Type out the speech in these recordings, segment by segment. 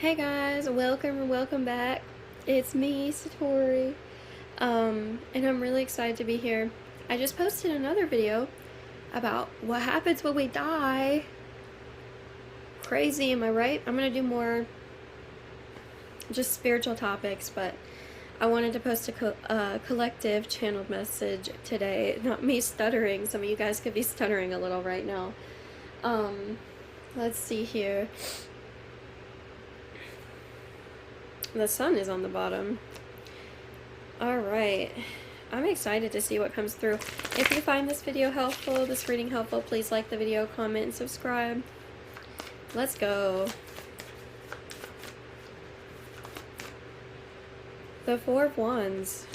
Hey guys, welcome back. It's me, Satori. And I'm really excited to be here. I just posted another video about what happens when we die. Crazy, am I right? I'm gonna do more just spiritual topics, but I wanted to post a collective channeled message today. Not me stuttering. Some of you guys could be stuttering a little right now. Let's see here. The sun is on the bottom. Alright. I'm excited to see what comes through. If you find this video helpful, this reading helpful, please like the video, comment, and subscribe. Let's go. The Four of Wands.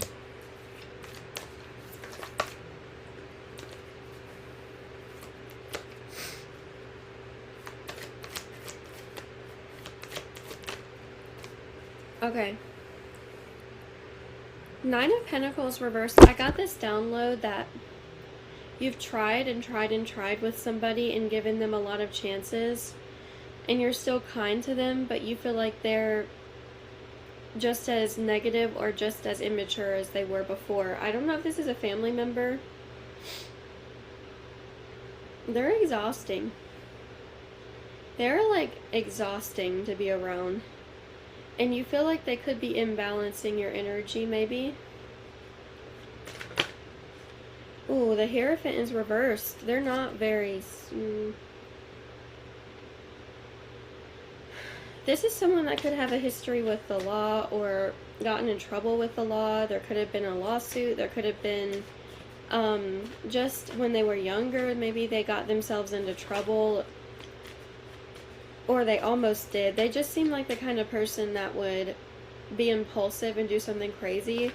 Okay. Nine of Pentacles reversed. I got this download that you've tried and tried and tried with somebody and given them a lot of chances, and you're still kind to them, but you feel like they're just as negative or just as immature as they were before. I don't know if this is a family member. They're exhausting. They're like exhausting to be around. And you feel like they could be imbalancing your energy, maybe. Ooh, the Hierophant is reversed. They're not very... This is someone that could have a history with the law or gotten in trouble with the law. There could have been a lawsuit. There could have been... just when they were younger, maybe they got themselves into trouble. Or they almost did. They just seem like the kind of person that would be impulsive and do something crazy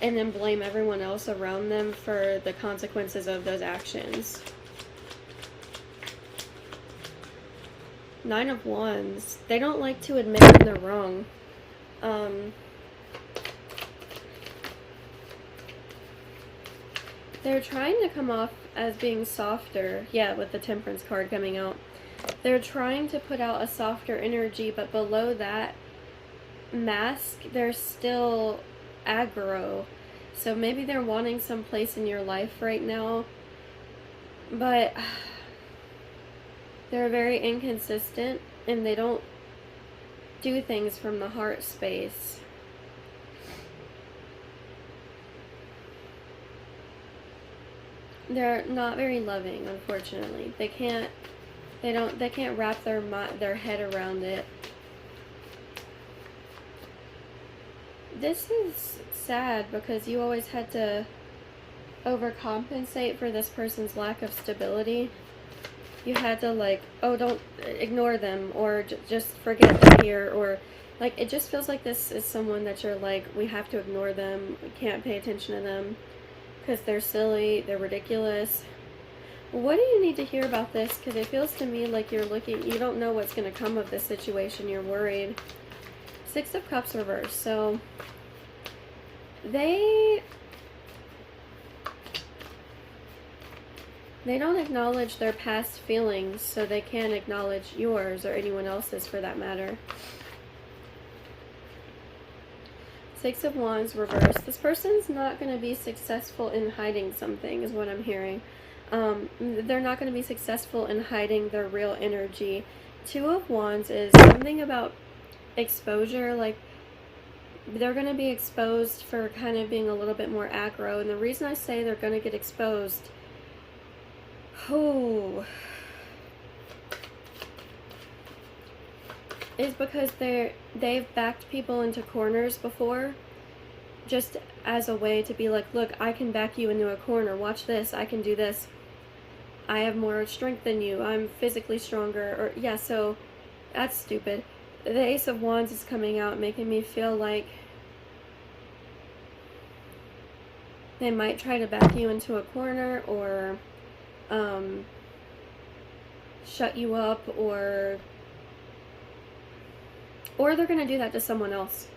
and then blame everyone else around them for the consequences of those actions. Nine of Wands. They don't like to admit when they're wrong. They're trying to come off as being softer. Yeah, with the Temperance card coming out. They're trying to put out a softer energy, but below that mask, they're still aggro. So maybe they're wanting some place in your life right now, but they're very inconsistent and they don't do things from the heart space. They're not very loving, unfortunately. They can't wrap their head around it. This is sad because you always had to overcompensate for this person's lack of stability. You had to like, oh, don't ignore them, or just forget them here, or like, it just feels like this is someone that you're like, we have to ignore them, we can't pay attention to them because they're silly, they're ridiculous. What do you need to hear about this? Because it feels to me like you don't know what's going to come of this situation. You're worried. Six of Cups reversed. So they don't acknowledge their past feelings, so they can't acknowledge yours or anyone else's for that matter. Six of Wands reversed. This person's not going to be successful in hiding something, is what I'm hearing. They're not going to be successful in hiding their real energy. Two of Wands is something about exposure, like they're going to be exposed for kind of being a little bit more aggro, and the reason I say they're going to get exposed, is because they've backed people into corners before, just as a way to be like, look, I can back you into a corner, watch this, I can do this, I have more strength than you, I'm physically stronger, or yeah, so that's stupid. The Ace of Wands is coming out, making me feel like they might try to back you into a corner, or shut you up, or they're going to do that to someone else.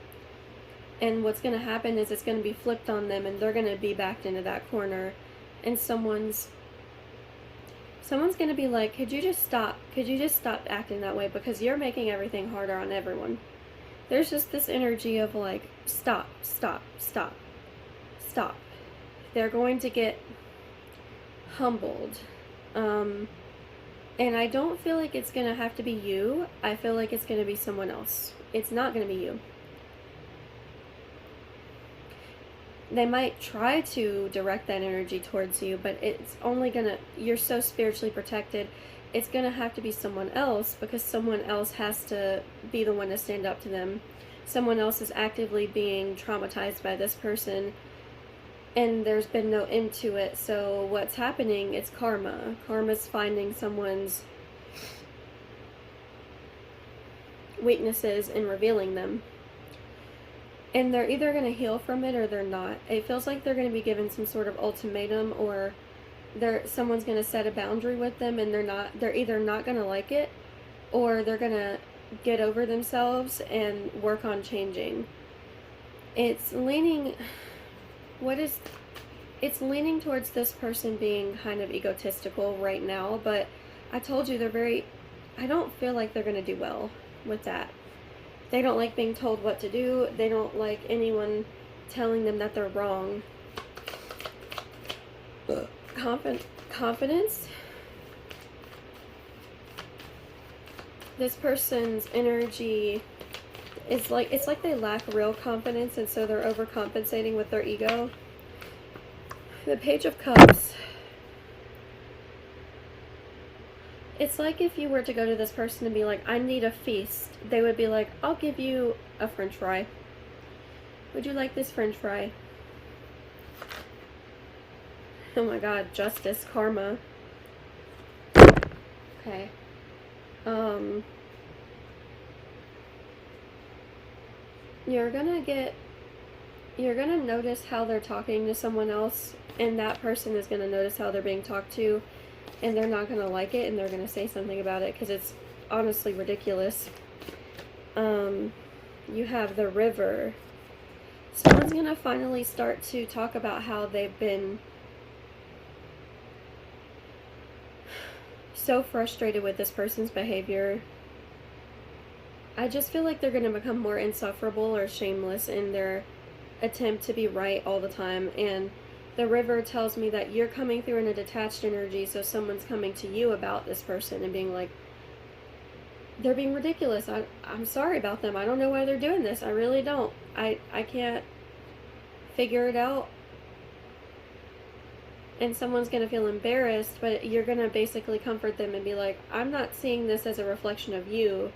And what's going to happen is it's going to be flipped on them, and they're going to be backed into that corner, and someone's Someone's going to be like, could you just stop? Could you just stop acting that way? Because you're making everything harder on everyone. There's just this energy of like, stop, stop, stop, stop. They're going to get humbled. And I don't feel like it's going to have to be you. I feel like it's going to be someone else. It's not going to be you. They might try to direct that energy towards you, but it's only going to, you're so spiritually protected, it's going to have to be someone else, because someone else has to be the one to stand up to them. Someone else is actively being traumatized by this person, and there's been no end to it. So what's happening is karma. Karma's finding someone's weaknesses and revealing them. And they're either going to heal from it or they're not. It feels like they're going to be given some sort of ultimatum, or someone's going to set a boundary with them, and they're either not going to like it, or they're going to get over themselves and work on changing. It's leaning towards this person being kind of egotistical right now, but I told you I don't feel like they're going to do well with that. They don't like being told what to do. They don't like anyone telling them that they're wrong. Confidence. This person's energy is like, it's like they lack real confidence, and so they're overcompensating with their ego. The Page of Cups. It's like if you were to go to this person and be like, I need a feast, they would be like, I'll give you a french fry. Would you like this french fry? Oh my god, justice, karma. Okay. You're gonna notice how they're talking to someone else, and that person is gonna notice how they're being talked to, and they're not gonna like it, and they're gonna say something about it, because it's honestly ridiculous. You have the River. Someone's gonna finally start to talk about how they've been so frustrated with this person's behavior. I just feel like they're gonna become more insufferable or shameless in their attempt to be right all the time, and the River tells me that you're coming through in a detached energy, so someone's coming to you about this person and being like, they're being ridiculous. I'm sorry about them. I don't know why they're doing this. I really don't. I can't figure it out. And someone's going to feel embarrassed, but you're going to basically comfort them and be like, I'm not seeing this as a reflection of you.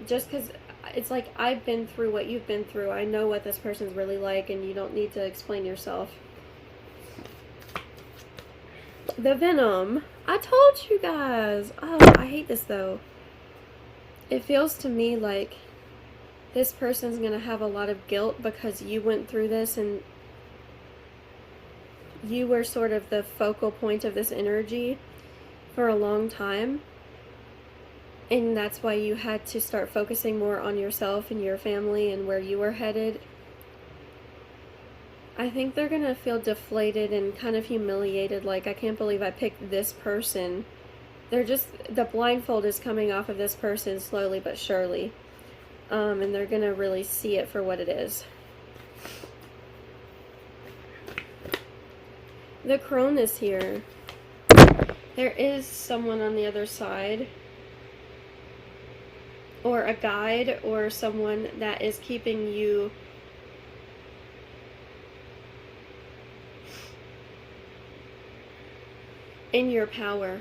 Just because it's like, I've been through what you've been through. I know what this person's really like, and you don't need to explain yourself. The Venom. I told you guys. Oh, I hate this though. It feels to me like this person's going to have a lot of guilt because you went through this, and you were sort of the focal point of this energy for a long time. And that's why you had to start focusing more on yourself and your family and where you were headed. I think they're going to feel deflated and kind of humiliated, like, I can't believe I picked this person. The blindfold is coming off of this person slowly but surely. And they're going to really see it for what it is. The Crone is here. There is someone on the other side, or a guide, or someone that is keeping you in your power.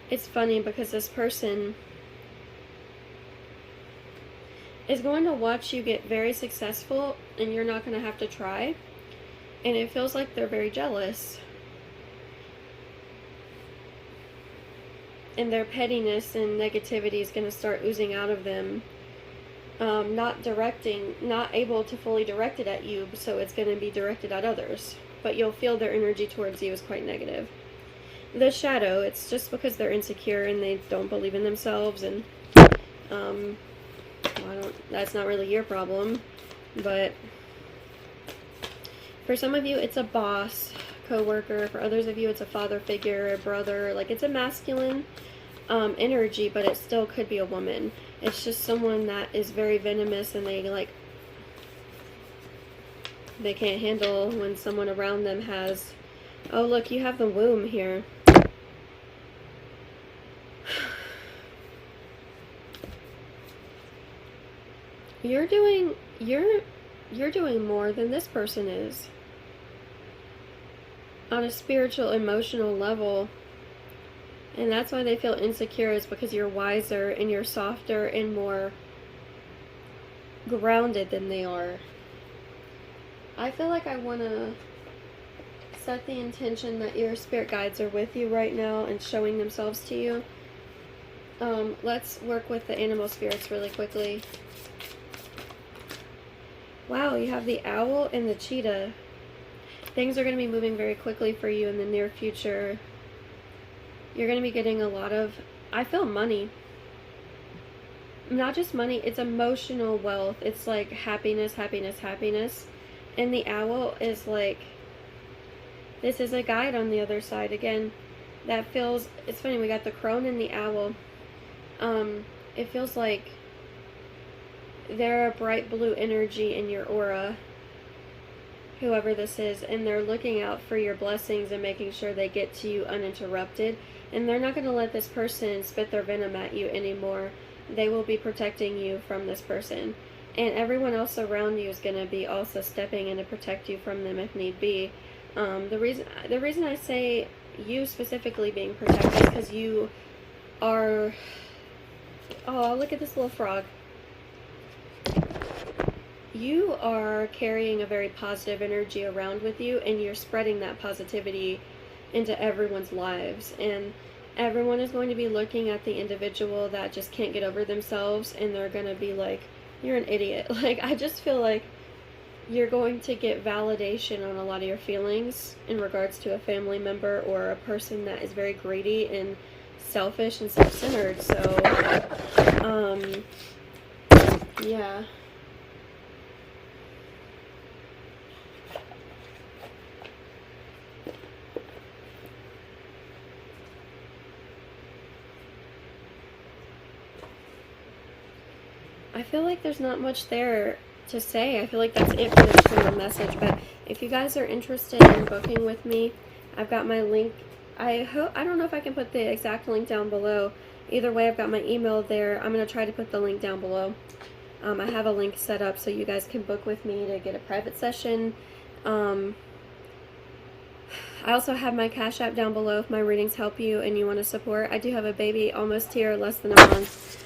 It's funny because this person is going to watch you get very successful, and you're not going to have to try. And it feels like they're very jealous. And their pettiness and negativity is going to start oozing out of them. Not able to fully direct it at you, so it's going to be directed at others. But you'll feel their energy towards you is quite negative. The Shadow, it's just because they're insecure and they don't believe in themselves, and that's not really your problem. But for some of you, it's a boss, co-worker. For others of you, it's a father figure, a brother. Like, it's a masculine energy, but it still could be a woman. It's just someone that is very venomous, and they can't handle when someone around them has... Oh, look, you have the womb here. You're doing more than this person is. On a spiritual, emotional level. And that's why they feel insecure, is because you're wiser and you're softer and more grounded than they are. I feel like I want to set the intention that your spirit guides are with you right now and showing themselves to you. Let's work with the animal spirits really quickly. Wow, you have the owl and the cheetah. Things are going to be moving very quickly for you in the near future. You're going to be getting a lot of, I feel, money. Not just money, it's emotional wealth. It's like happiness, happiness, happiness. And the owl is like, this is a guide on the other side. Again, that feels, it's funny, we got the crone and the owl. It feels like they're a bright blue energy in your aura, whoever this is, and they're looking out for your blessings and making sure they get to you uninterrupted. And they're not going to let this person spit their venom at you anymore. They will be protecting you from this person. And everyone else around you is going to be also stepping in to protect you from them if need be. The reason I say you specifically being protected is because you are... Oh, look at this little frog. You are carrying a very positive energy around with you, and you're spreading that positivity into everyone's lives. And everyone is going to be looking at the individual that just can't get over themselves, and they're going to be like, you're an idiot. Like, I just feel like you're going to get validation on a lot of your feelings in regards to a family member or a person that is very greedy and selfish and self-centered. So, yeah. I feel like there's not much there to say. I feel like that's it for this general message. But if you guys are interested in booking with me, I've got my link. I don't know if I can put the exact link down below. Either way, I've got my email there. I'm going to try to put the link down below. I have a link set up so you guys can book with me to get a private session. I also have my Cash App down below if my readings help you and you want to support. I do have a baby almost here, less than a month.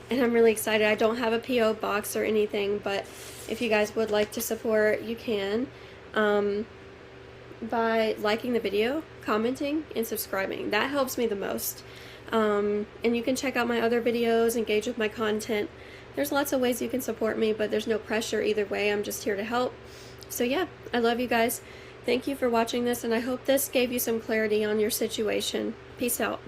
And I'm really excited. I don't have a P.O. box or anything, but if you guys would like to support, you can by liking the video, commenting, and subscribing. That helps me the most. And you can check out my other videos, engage with my content. There's lots of ways you can support me, but there's no pressure either way. I'm just here to help. So yeah, I love you guys. Thank you for watching this, and I hope this gave you some clarity on your situation. Peace out.